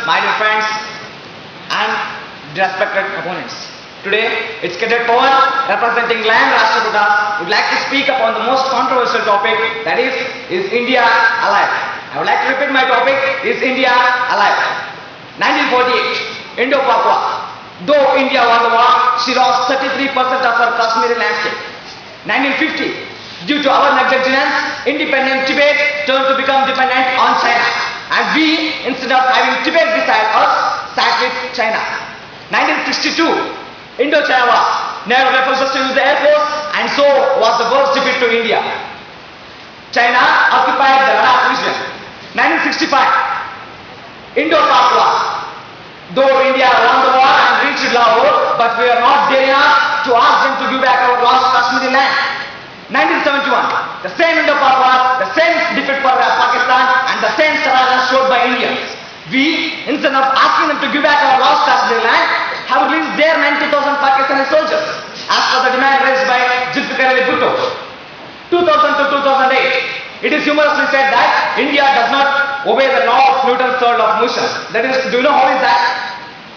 my dear friends, and respected opponents. Today, it's Cadet Pawan representing Lion Rashtrakuta would like to speak upon the most controversial topic, that is India alive? I would like to repeat my topic, is India alive? 1948, Indo-Pak War. Though India won the war, she lost 33% of her Kashmiri landscape. 1950, due to our negligence, independent Tibet turned to become dependent on China. And we, instead of having Tibet beside us, sat with China. 1962, Indo-China War. Nehru refused to use the Air Force, and so was the worst defeat to India. China occupied the Ladakh region. 1965, Indo-Pak War. Though India won the war and reached Lahore, but we are not there enough to ask them to give back our lost Kashmiri land. 1971, the same Indo-Pak War, the same defeat for Pakistan, and the same surrender showed by Indians. We, instead of asking them to give back our lost Kashmiri land, have released their 90,000 Pakistani soldiers, as per the demand raised by Zulfikar Ali Bhutto. 2000 to 2008, it is humorously said that India does not obey the law of Newton's third law of motion. That is, do you know how is that?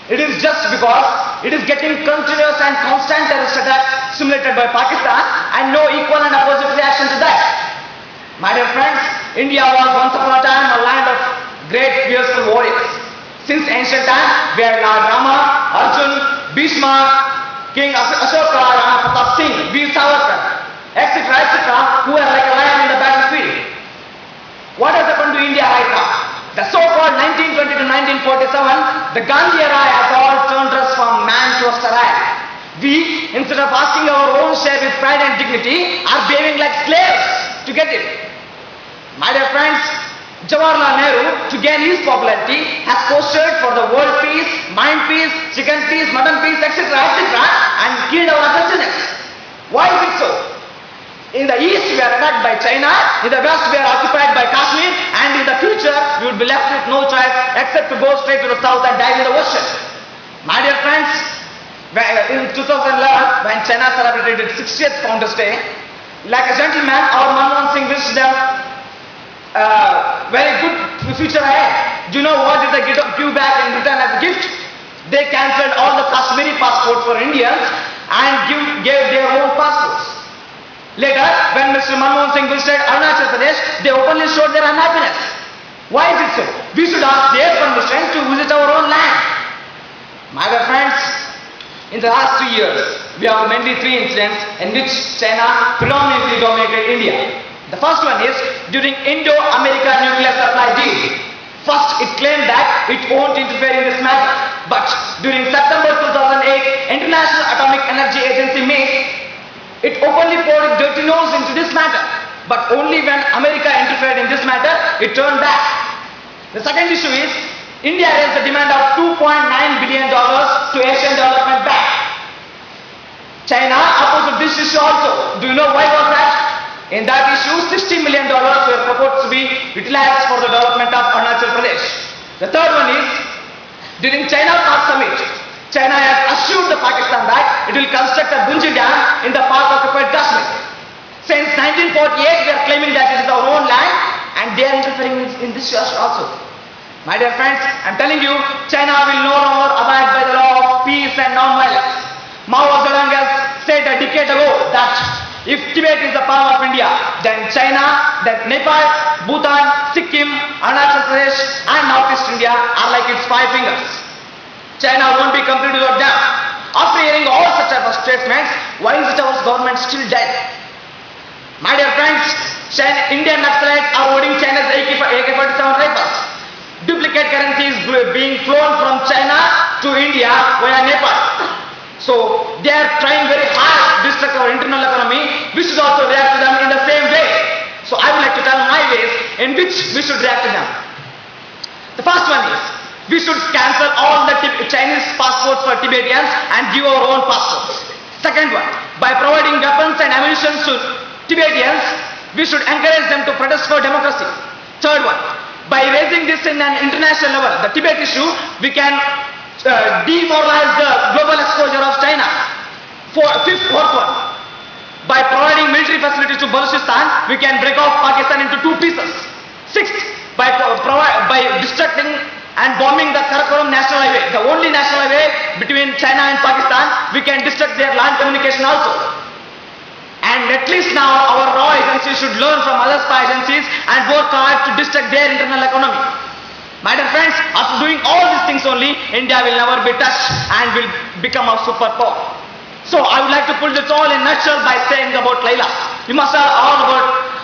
It is just because it is getting continuous and constant terrorist attacks simulated by Pakistan and no equal and opposite reaction to that. My dear friends, India was once upon a time a land of great fearsome warriors. Since ancient times, we had Lord Rama, Arjun, Bhishma, King Ashoka, Rana Pratap Singh, Veer Savarkar, etc., who were like a lion in the battlefield. What has happened to India right now? The so-called 1920 to 1947, the Gandhi era has all turned us from man to a sterile. We, instead of asking our own share with pride and dignity, are behaving like slaves to get it. My dear friends, Jawaharlal Nehru, to gain his popularity, has postured for the world peace, mind peace, chicken peace, mutton peace, etc., and killed our ancestors. Why is it so? In the east we are attacked by China, in the west we are occupied by Kashmir, and in the future we would be left with no choice except to go straight to the south and dive in the ocean. My dear friends, in 2011 when China celebrated its 60th Founders Day, like a gentleman, our Manmohan Singh wished them very good future ahead. Do you know what did they give back in return as a gift? They cancelled all the Kashmiri passports for Indians and gave their own passports. Later, when Mr. Manmohan Singh visited Arunachal Pradesh, they openly showed their unhappiness. Why is it so? We should ask their permission to visit our own land. My dear friends, in the last 2 years, we have mainly 3 incidents in which China predominantly dominated India. The first one is during Indo-America nuclear supply deal. First, it claimed that it won't interfere in this matter. But during September 2008, International Atomic Energy Agency meet, it openly poured its dirty nose into this matter. But only when America interfered in this matter, it turned back. The second issue is, India raised the demand of $2.9 billion to Asian Development Bank. China opposed this issue also. Do you know why was that? In that issue, $60 million were proposed to be utilized for the development of Arunachal Pradesh. The third one is, during China-Pak summit, China has assured the Pakistan that it will construct a Bunji Dam in the Pak-occupied Kashmir. Since 1948, we are claiming that it is our own land, and they are interfering in this issue also. My dear friends, I am telling you, China will no longer abide by the law of peace and non-violence. Mao Zedong has said a decade ago that if Tibet is the palm of India, then China, then Nepal, Bhutan, Sikkim, Arunachal Pradesh, and Northeast India are like its 5 fingers. China won't be completely without them. After hearing all such type of statements, why is our government still dead? My dear friends, Indian Naxalites are holding China's AK-47 rifles. Duplicate currency is being flown from China to India via Nepal. So they are trying very hard to destruct our internal economy. We should also react to them in the same way. So I would like to tell my ways in which we should react to them. The first one is, we should cancel all the Chinese passports for Tibetans and give our own passports. Second one, by providing weapons and ammunition to Tibetans, we should encourage them to protest for democracy. Third one, by raising this in an international level, the Tibet issue, we can demoralize the global exposure of China. Fourth one, by providing military facilities to Balochistan, we can break off Pakistan into 2 pieces. Sixth, by destructing and bombing the Karakoram National Highway, the only national highway between China and Pakistan. We can disrupt their land communication also. And at least now our raw agencies should learn from other spy agencies and work hard to disrupt their internal economy. My dear friends, after doing all these things only, India will never be touched and will become a superpower. So I would like to put this all in a nutshell by saying about Laila. You must have all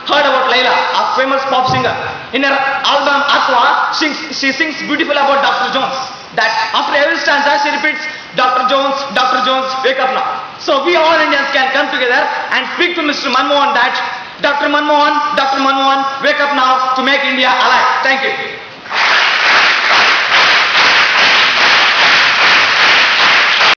heard about Laila, a famous pop singer. In her album Aqua, she sings beautifully about Dr. Jones. That after every stanza she repeats, Dr. Jones, wake up now. So we all Indians can come together and speak to Mr. Manmohan that Dr. Manmohan, wake up now to make India alive. Thank you.